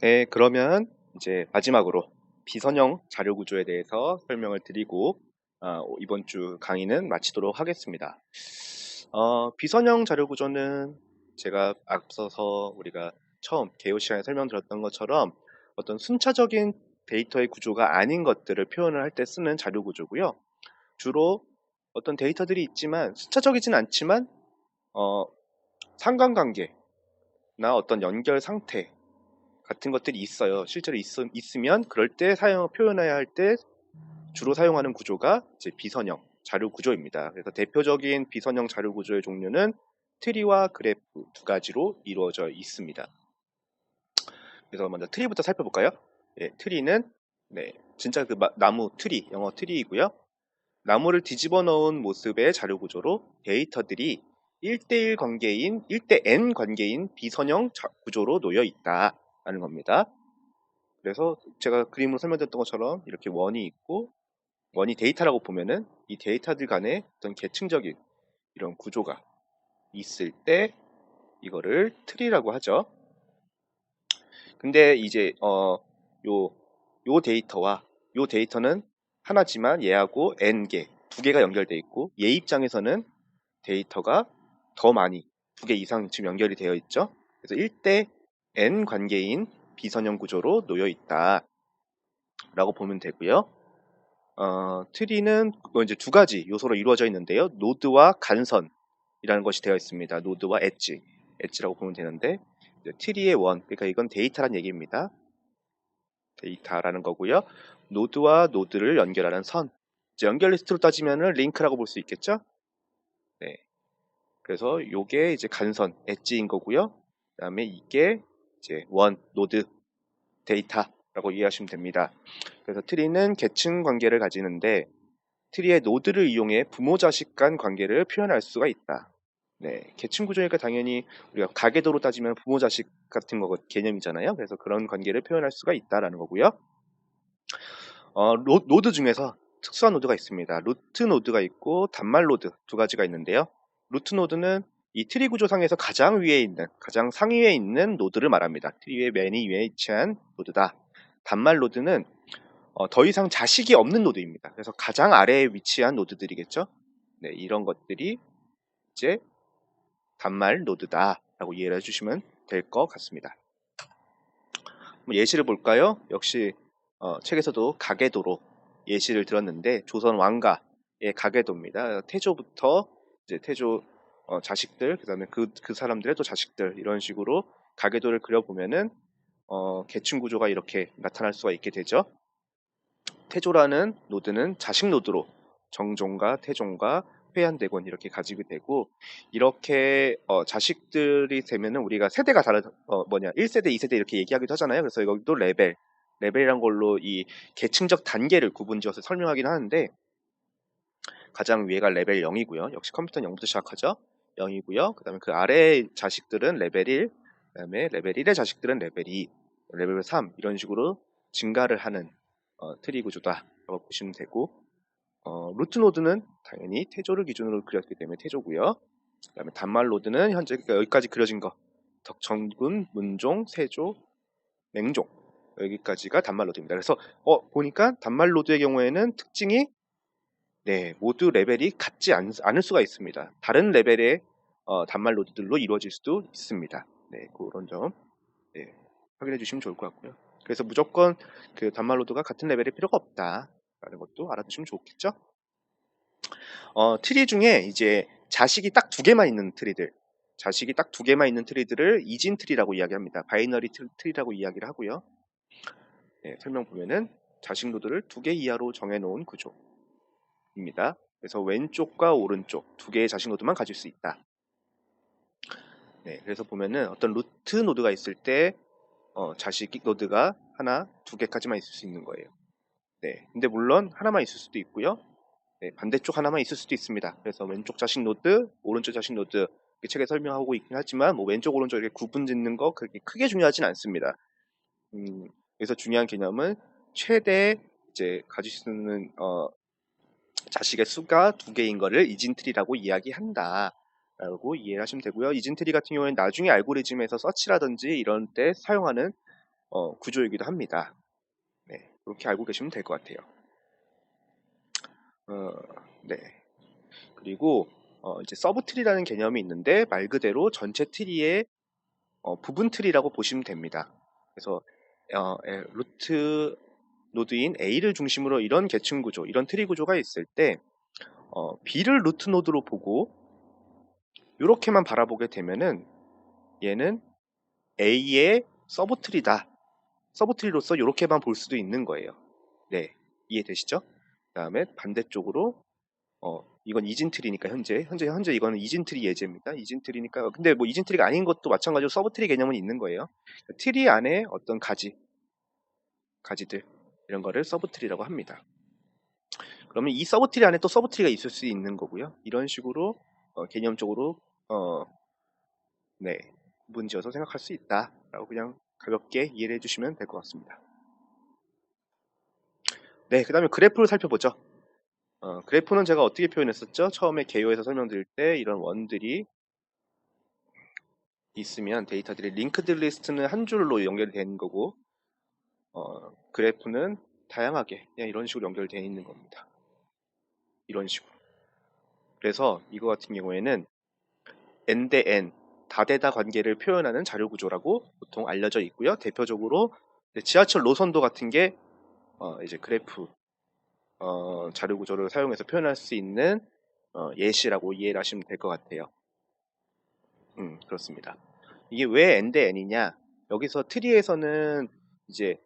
네, 그러면 이제 마지막으로 비선형 자료 구조에 대해서 설명을 드리고 이번 주 강의는 마치도록 하겠습니다. 비선형 자료 구조는 제가 앞서서 우리가 처음 개요 시간에 설명드렸던 것처럼 어떤 순차적인 데이터의 구조가 아닌 것들을 표현을 할 때 쓰는 자료 구조고요. 주로 어떤 데이터들이 있지만 순차적이진 않지만 어, 상관관계나 어떤 연결 상태 같은 것들이 있어요. 실제로 있으면 그럴 때 표현해야 할 때 주로 사용하는 구조가 이제 비선형 자료 구조입니다. 그래서 대표적인 비선형 자료 구조의 종류는 트리와 그래프 두 가지로 이루어져 있습니다. 그래서 먼저 트리부터 살펴볼까요? 예, 트리는 진짜 그 나무 트리, 영어 트리이고요. 나무를 뒤집어 놓은 모습의 자료 구조로 데이터들이 1대1 관계인 1대 n 관계인 비선형 구조로 놓여 있다라는 겁니다. 그래서 제가 그림으로 설명드렸던 것처럼 이렇게 원이 있고 원이 데이터라고 보면은 이 데이터들 간에 어떤 계층적인 이런 구조가 있을 때 이거를 트리라고 하죠. 근데 이제 요 데이터와 요 데이터는 하나지만 얘하고 n개, 두 개가 연결돼 있고 얘 입장에서는 데이터가 더 많이 두 개 이상 지금 연결이 되어 있죠. 그래서 1대 n 관계인 비선형 구조로 놓여 있다라고 보면 되고요. 트리는 이제 두 가지 요소로 이루어져 있는데요. 노드와 간선이라는 것이 되어 있습니다. 노드와 엣지라고 보면 되는데 트리의 원, 그러니까 이건 데이터란 얘기입니다. 데이터라는 거고요. 노드와 노드를 연결하는 선, 이제 연결 리스트로 따지면은 링크라고 볼 수 있겠죠? 네. 그래서 요게 이제 간선, 엣지인 거고요. 그다음에 이게 이제 원, 노드, 데이터라고 이해하시면 됩니다. 그래서 트리는 계층 관계를 가지는데 트리의 노드를 이용해 부모 자식 간 관계를 표현할 수가 있다. 네, 계층 구조니까 당연히 우리가 가계도로 따지면 부모 자식 같은 거 개념이잖아요. 그래서 그런 관계를 표현할 수가 있다라는 거고요. 노드 중에서 특수한 노드가 있습니다. 루트 노드가 있고 단말 노드 두 가지가 있는데요. 루트 노드는 이 트리 구조상에서 가장 위에 있는, 가장 상위에 있는 노드를 말합니다. 트리의 맨 위에 위치한 노드다. 단말 노드는 더 이상 자식이 없는 노드입니다. 그래서 가장 아래에 위치한 노드들이겠죠. 네, 이런 것들이 이제 단말 노드다라고 이해를 해주시면 될 것 같습니다. 예시를 볼까요? 역시 책에서도 가계도로 예시를 들었는데 조선 왕가의 가계도입니다. 태조부터 이제 태조 자식들, 그다음에 그 사람들의 또 자식들 이런 식으로 가계도를 그려보면은 계층 구조가 이렇게 나타날 수가 있게 되죠. 태조라는 노드는 자식 노드로 정종과 태종과 회한대군 이렇게 가지게 되고 이렇게 자식들이 되면은 우리가 세대가 1세대, 2세대 이렇게 얘기하기도 하잖아요. 그래서 여기도 레벨이란 걸로 이 계층적 단계를 구분지어서 설명하긴 하는데 가장 위에가 레벨 0이고요. 역시 컴퓨터는 0부터 시작하죠. 0이고요. 그다음에 그 아래 자식들은 레벨 1, 그다음에 레벨 1의 자식들은 레벨 2, 레벨 3 이런 식으로 증가를 하는 트리 구조다라고 보시면 되고 루트 노드는 당연히 태조를 기준으로 그렸기 때문에 태조고요. 그다음에 단말 노드는 현재 그러니까 여기까지 그려진 거 덕천군, 문종, 세조, 맹종 여기까지가 단말 노드입니다. 그래서 보니까 단말 노드의 경우에는 특징이 모두 레벨이 같지 않을 수가 있습니다. 다른 레벨의 단말 노드들로 이루어질 수도 있습니다. 네, 그런 점 확인해 주시면 좋을 것 같고요. 그래서 무조건 그 단말 노드가 같은 레벨일 필요가 없다라는 것도 알아두시면 좋겠죠. 트리 중에 이제 자식이 딱 두 개만 있는 트리들, 자식이 딱 두 개만 있는 트리들을 이진 트리라고 이야기합니다. 바이너리 트리라고 이야기를 하고요. 설명 보면은 자식 노드를 두 개 이하로 정해놓은 구조입니다. 그래서 왼쪽과 오른쪽 두 개의 자식 노드만 가질 수 있다. 그래서 보면은 어떤 루트 노드가 있을 때 자식 노드가 하나, 두 개까지만 있을 수 있는 거예요. 근데 물론 하나만 있을 수도 있고요. 반대쪽 하나만 있을 수도 있습니다. 그래서 왼쪽 자식 노드, 오른쪽 자식 노드 책에 설명하고 있긴 하지만 뭐 왼쪽 오른쪽 이렇게 구분 짓는 거 그렇게 크게 중요하진 않습니다. 그래서 중요한 개념은 최대 이제 가질 수 있는 자식의 수가 두 개인 거를 이진트리라고 이야기한다. 라고 이해하시면 되고요. 이진트리 같은 경우에는 나중에 알고리즘에서 서치라든지 이런 때 사용하는 구조이기도 합니다. 네, 그렇게 알고 계시면 될 것 같아요. 네. 그리고 이제 서브 트리라는 개념이 있는데 말 그대로 전체 트리의 부분 트리라고 보시면 됩니다. 그래서 루트 노드인 A를 중심으로 이런 계층 구조, 이런 트리 구조가 있을 때 B를 루트 노드로 보고 이렇게만 바라보게 되면은 얘는 A의 서브 트리다. 서브 트리로서 이렇게만 볼 수도 있는 거예요. 네, 이해되시죠? 그다음에 반대쪽으로 이건 이진 트리니까 현재 이거는 이진 트리 예제입니다. 이진 트리니까 근데 뭐 이진 트리가 아닌 것도 마찬가지로 서브 트리 개념은 있는 거예요. 트리 안에 어떤 가지들 이런 거를 서브 트리라고 합니다. 그러면 이 서브 트리 안에 또 서브 트리가 있을 수 있는 거고요. 이런 식으로 개념적으로 어, 네, 구분지어서 생각할 수 있다라고 그냥 가볍게 이해를 해주시면 될 것 같습니다. 네, 그 다음에 그래프를 살펴보죠. 그래프는 제가 어떻게 표현했었죠? 처음에 개요에서 설명드릴 때 이런 원들이 있으면 데이터들이 링크드 리스트는 한 줄로 연결되는 거고 그래프는 다양하게 그냥 이런 식으로 연결되어 있는 겁니다. 이런 식으로. 그래서 이거 같은 경우에는 n 대 n 다대다 관계를 표현하는 자료 구조라고 보통 알려져 있고요. 대표적으로 지하철 노선도 같은 게 이제 그래프 자료 구조를 사용해서 표현할 수 있는 예시라고 이해를 하시면 될 것 같아요. 그렇습니다. 이게 왜 n 대 n이냐? 여기서 트리에서는 이제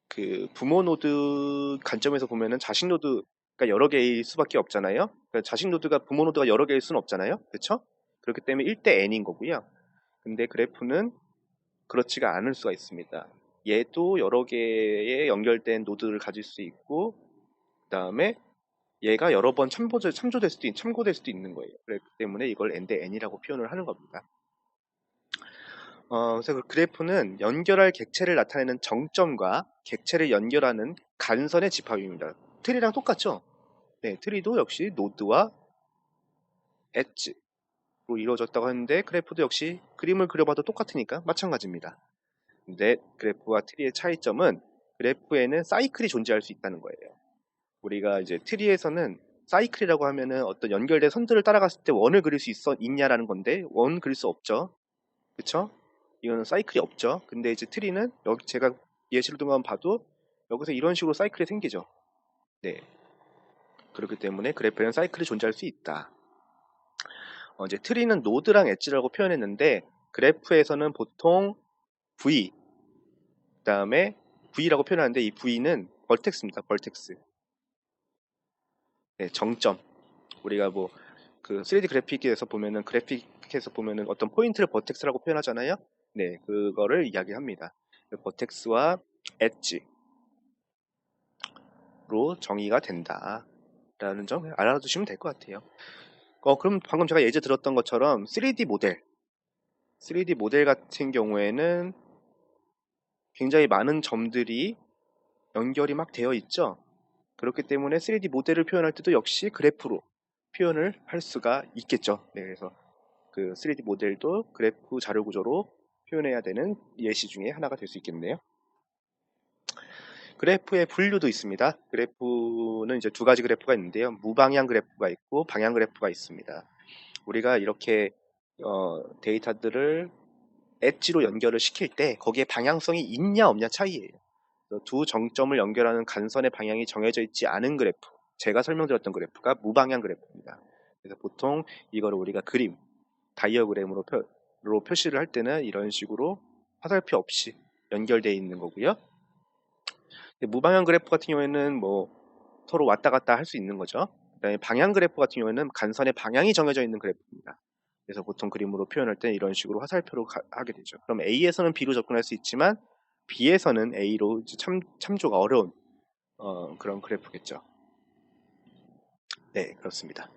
그 부모 노드 관점에서 보면은 자식 노드가 여러 개일 수밖에 없잖아요. 그러니까 자식 노드가 부모 노드가 여러 개일 수는 없잖아요. 그렇죠? 그렇기 때문에 1대 n인 거고요. 근데 그래프는 그렇지가 않을 수가 있습니다. 얘도 여러 개의 연결된 노드를 가질 수 있고 그다음에 얘가 여러 번 참고될 수도 있는 거예요. 그렇기 때문에 이걸 n 대 n이라고 표현을 하는 겁니다. 그래서 그 그래프는 연결할 객체를 나타내는 정점과 객체를 연결하는 간선의 집합입니다. 트리랑 똑같죠? 네, 트리도 역시 노드와 엣지로 이루어졌다고 하는데 그래프도 역시 그림을 그려봐도 똑같으니까 마찬가지입니다. 근데 그래프와 트리의 차이점은 그래프에는 사이클이 존재할 수 있다는 거예요. 우리가 이제 트리에서는 사이클이라고 하면은 어떤 연결된 선들을 따라갔을 때 원을 그릴 수 있냐라는 건데 원 그릴 수 없죠. 그쵸? 이거는 사이클이 없죠. 근데 이제 트리는 여기 제가 예시를 들어만 봐도 여기서 이런 식으로 사이클이 생기죠. 네. 그렇기 때문에 그래프에는 사이클이 존재할 수 있다. 이제 트리는 노드랑 엣지라고 표현했는데 그래프에서는 보통 V 그다음에 V라고 표현하는데 이 V는 벌텍스입니다. 벌텍스. 네, 정점. 우리가 뭐 그 3D 그래픽에서 보면은 어떤 포인트를 버텍스라고 표현하잖아요. 네, 그거를 이야기합니다. 버텍스와 엣지로 정의가 된다라는 점 알아두시면 될 것 같아요. 그럼 방금 제가 예제 들었던 것처럼 3D 모델 같은 경우에는 굉장히 많은 점들이 연결이 막 되어 있죠. 그렇기 때문에 3D 모델을 표현할 때도 역시 그래프로 표현을 할 수가 있겠죠. 네, 그래서 그 3D 모델도 그래프 자료 구조로 표현해야 되는 예시 중에 하나가 될 수 있겠네요. 그래프의 분류도 있습니다. 그래프는 이제 두 가지 그래프가 있는데요. 무방향 그래프가 있고 방향 그래프가 있습니다. 우리가 이렇게 데이터들을 엣지로 연결을 시킬 때 거기에 방향성이 있냐 없냐 차이예요. 두 정점을 연결하는 간선의 방향이 정해져 있지 않은 그래프, 제가 설명드렸던 그래프가 무방향 그래프입니다. 그래서 보통 이거를 우리가 다이어그램으로 표시를 할 때는 이런 식으로 화살표 없이 연결되어 있는 거고요. 무방향 그래프 같은 경우에는 뭐 서로 왔다 갔다 할 수 있는 거죠. 그다음에 방향 그래프 같은 경우에는 간선의 방향이 정해져 있는 그래프입니다. 그래서 보통 그림으로 표현할 때 이런 식으로 화살표로 하게 되죠. 그럼 A에서는 B로 접근할 수 있지만 B에서는 A로 참조가 어려운 그런 그래프겠죠. 네, 그렇습니다.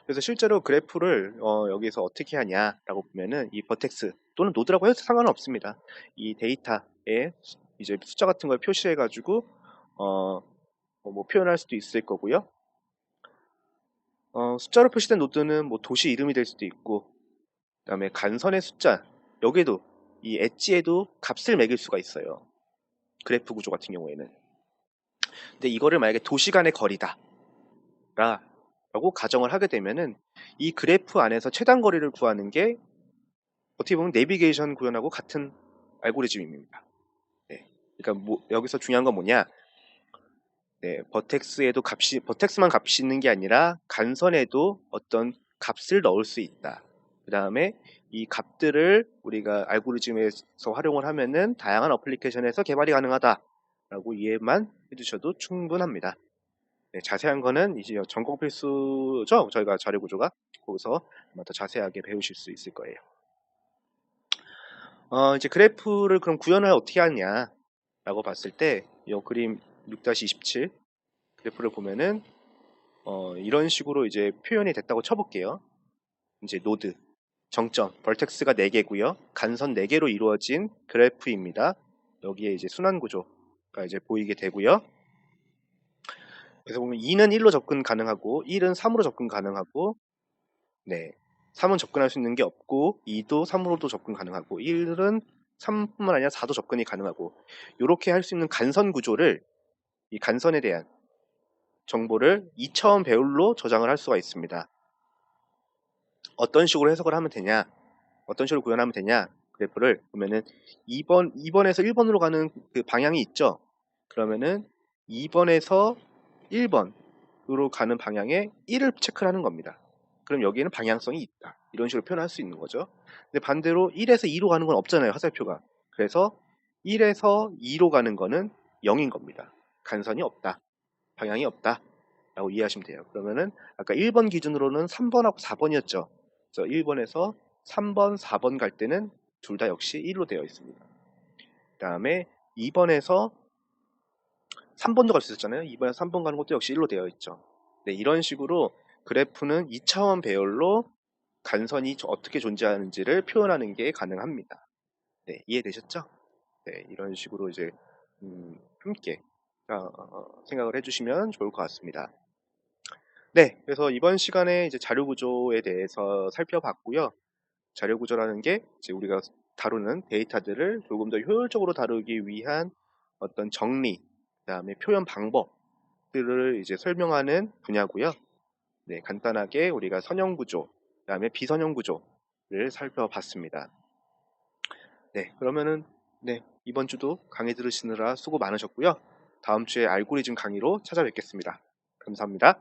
그래서 실제로 그래프를 여기서 어떻게 하냐라고 보면은 이 버텍스 또는 노드라고 해도 상관은 없습니다. 이 데이터에 이제 숫자 같은 걸 표시해 가지고 뭐 표현할 수도 있을 거고요. 숫자로 표시된 노드는 뭐 도시 이름이 될 수도 있고 그다음에 간선의 숫자 여기에도 이 엣지에도 값을 매길 수가 있어요. 그래프 구조 같은 경우에는. 근데 이거를 만약에 도시 간의 거리다 라고 가정을 하게 되면은 이 그래프 안에서 최단 거리를 구하는 게 어떻게 보면 내비게이션 구현하고 같은 알고리즘입니다. 네. 그러니까 여기서 중요한 건 뭐냐? 네, 버텍스만 값이 있는 게 아니라 간선에도 어떤 값을 넣을 수 있다. 그 다음에 이 값들을 우리가 알고리즘에서 활용을 하면은 다양한 어플리케이션에서 개발이 가능하다라고 이해만 해주셔도 충분합니다. 네, 자세한 거는 이제 전공 필수죠. 저희가 자료 구조가 거기서 아마 더 자세하게 배우실 수 있을 거예요. 이제 그래프를 그럼 구현을 어떻게 하냐라고 봤을 때 이 그림 6-27 그래프를 보면은 이런 식으로 이제 표현이 됐다고 쳐볼게요. 이제 노드, 정점, 벌텍스가 4개고요. 간선 4개로 이루어진 그래프입니다. 여기에 이제 순환 구조가 이제 보이게 되고요. 그래서 보면 2는 1로 접근 가능하고 1은 3으로 접근 가능하고 네. 3은 접근할 수 있는 게 없고 2도 3으로도 접근 가능하고 1은 3뿐만 아니라 4도 접근이 가능하고 이렇게 할 수 있는 간선 구조를 이 간선에 대한 정보를 2차원 배열로 저장을 할 수가 있습니다. 어떤 식으로 해석을 하면 되냐? 어떤 식으로 구현하면 되냐? 그래프를 보면은 2번에서 1번으로 가는 그 방향이 있죠. 그러면은 2번에서 1번으로 가는 방향에 1을 체크를 하는 겁니다. 그럼 여기에는 방향성이 있다. 이런 식으로 표현할 수 있는 거죠. 근데 반대로 1에서 2로 가는 건 없잖아요. 화살표가. 그래서 1에서 2로 가는 거는 0인 겁니다. 간선이 없다. 방향이 없다. 라고 이해하시면 돼요. 그러면은 아까 1번 기준으로는 3번하고 4번이었죠. 그래서 1번에서 3번, 4번 갈 때는 둘 다 역시 1로 되어 있습니다. 그 다음에 2번에서 3번도 갈 수 있었잖아요. 2번에서 3번 가는 것도 역시 1로 되어 있죠. 네, 이런 식으로 그래프는 2차원 배열로 간선이 어떻게 존재하는지를 표현하는 게 가능합니다. 네, 이해되셨죠? 네, 이런 식으로 이제 함께 생각을 해주시면 좋을 것 같습니다. 네, 그래서 이번 시간에 이제 자료 구조에 대해서 살펴봤고요. 자료 구조라는 게 이제 우리가 다루는 데이터들을 조금 더 효율적으로 다루기 위한 어떤 정리, 그다음에 표현 방법들을 이제 설명하는 분야고요. 네, 간단하게 우리가 선형 구조, 그다음에 비선형 구조를 살펴봤습니다. 네, 그러면은 네, 이번 주도 강의 들으시느라 수고 많으셨고요. 다음 주에 알고리즘 강의로 찾아뵙겠습니다. 감사합니다.